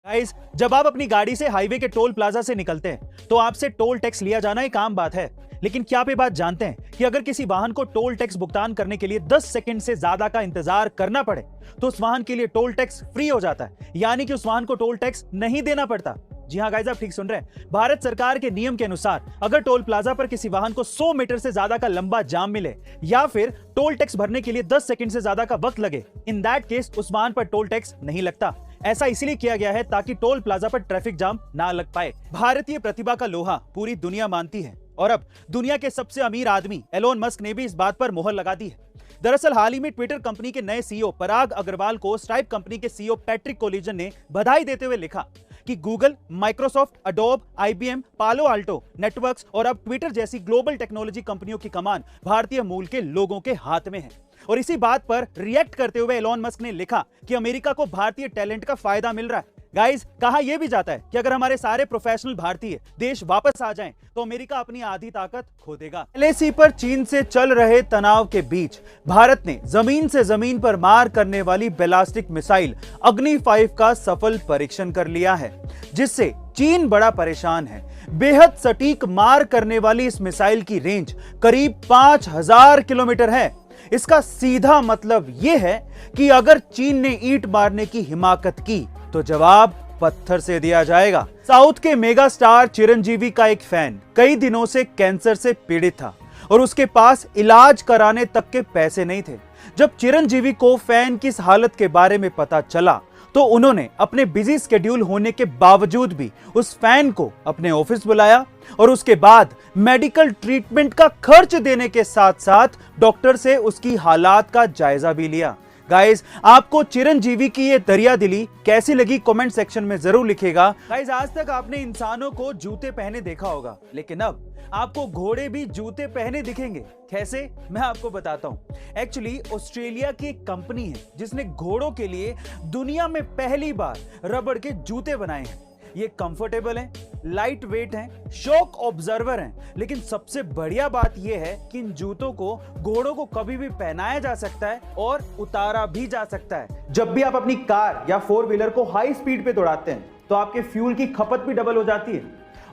Guys, जब आप अपनी गाड़ी से हाईवे के टोल प्लाजा से निकलते हैं तो आपसे टोल टैक्स लिया जाना एक आम बात है। लेकिन क्या आप ये बात जानते हैं कि अगर किसी वाहन को टोल टैक्स भुगतान करने के लिए 10 सेकंड से ज्यादा का इंतजार करना पड़े तो उस वाहन के लिए टोल टैक्स फ्री हो जाता है, यानी कि उस वाहन को टोल टैक्स नहीं देना पड़ता। जी हां गाइस, आप ठीक सुन रहे हैं। भारत सरकार के नियम के अनुसार अगर टोल प्लाजा पर किसी वाहन को 100 मीटर से ज्यादा का लंबा जाम मिले या फिर टोल टैक्स भरने के लिए 10 सेकंड से ज्यादा का वक्त लगे, इन दैट केस उस वाहन पर टोल टैक्स नहीं लगता। ऐसा इसलिए किया गया है ताकि टोल प्लाजा पर ट्रैफिक जाम ना लग पाए। भारतीय प्रतिभा का लोहा पूरी दुनिया मानती है और अब दुनिया के सबसे अमीर आदमी एलोन मस्क ने भी इस बात पर मोहर लगा दी है। दरअसल हाल ही में ट्विटर कंपनी के नए सीईओ पराग अग्रवाल को स्ट्राइप कंपनी के सीईओ पैट्रिक कोलिजन ने बधाई देते हुए लिखा कि गूगल, माइक्रोसॉफ्ट, अडोब, आईबीएम, पालो अल्टो नेटवर्क्स और अब ट्विटर जैसी ग्लोबल टेक्नोलॉजी कंपनियों की कमान भारतीय मूल के लोगों के हाथ में है। और इसी बात पर रिएक्ट करते हुए एलोन मस्क ने लिखा कि अमेरिका को भारतीय टैलेंट का फायदा मिल रहा है। गाइस, कहा यह भी जाता है कि अगर हमारे सारे प्रोफेशनल भारतीय देश वापस आ जाएं तो अमेरिका अपनी आधी ताकत खो देगा। एलएसी पर चीन से चल रहे तनाव के बीच भारत ने जमीन से जमीन पर मार करने वाली बैलिस्टिक मिसाइल अग्नि 5 का सफल परीक्षण कर लिया है, जिससे चीन बड़ा परेशान है। बेहद सटीक मार करने वाली इस मिसाइल की रेंज करीब 5000 किलोमीटर है। इसका सीधा मतलब यह है कि अगर चीन ने ईंट मारने की हिमाकत की तो जवाब पत्थर से दिया जाएगा। साउथ के मेगा स्टार चिरंजीवी का एक फैन कई दिनों से कैंसर से पीड़ित था और उसके पास इलाज कराने तक के पैसे नहीं थे। जब चिरंजीवी को फैन की इस हालत के बारे में पता चला तो उन्होंने अपने बिजी स्केड्यूल होने के बावजूद भी उस फैन को अपने ऑफिस बुलाया और उसके बाद मेडिकल ट्रीटमेंट का खर्च देने के साथ साथ डॉक्टर से उसकी हालात का जायजा भी लिया। गाइस, आपको चिरंजीवी की ये दरिया दिली कैसी लगी कमेंट सेक्शन में जरूर लिखिएगा। गाइस, आज तक आपने इंसानों को जूते पहने देखा होगा, लेकिन अब आपको घोड़े भी जूते पहने दिखेंगे। कैसे, मैं आपको बताता हूं। एक्चुअली ऑस्ट्रेलिया की एक कंपनी है जिसने घोड़ों के लिए दुनिया में पहली बार रबड़ के जूते बनाए हैं। ये कंफर्टेबल हैं, लाइट वेट हैं, शॉक ऑब्जर्वर हैं, लेकिन सबसे बढ़िया बात यह है कि इन जूतों को घोड़ों को कभी भी पहनाया जा सकता है और उतारा भी जा सकता है। जब भी आप अपनी कार या 4 व्हीलर को हाई स्पीड पे दौड़ाते हैं तो आपके फ्यूल की खपत भी डबल हो जाती है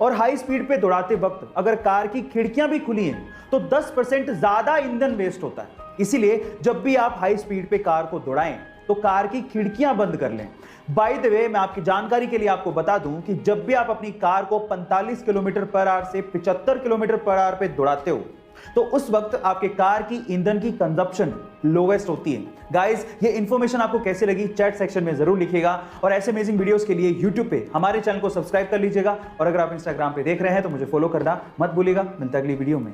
और हाई स्पीड पे दौड़ाते वक्त अगर कार की खिड़कियां भी खुली हैं तो 10% ज्यादा ईंधन वेस्ट होता है। इसीलिए जब भी आप हाई स्पीड पे कार को दौड़ाएं तो कार की खिड़कियां बंद कर लें। बाय द वे, मैं आपकी जानकारी के लिए आपको बता दूं कि जब भी आप अपनी कार को 45 किलोमीटर पर आवर से 75 किलोमीटर पर आवर पे दौड़ाते हो तो उस वक्त आपके कार की ईंधन की कंजप्शन लोवेस्ट होती है। गाइस, ये इंफॉर्मेशन आपको कैसे लगी चैट सेक्शन में जरूर लिखिएगा और ऐसे अमेजिंग वीडियोस के लिए यूट्यूब पे हमारे चैनल को सब्सक्राइब कर लीजिएगा और अगर आप इंस्टाग्राम पे देख रहे हैं तो मुझे फॉलो करना मत भूलिएगा। मिलता है अगली वीडियो में।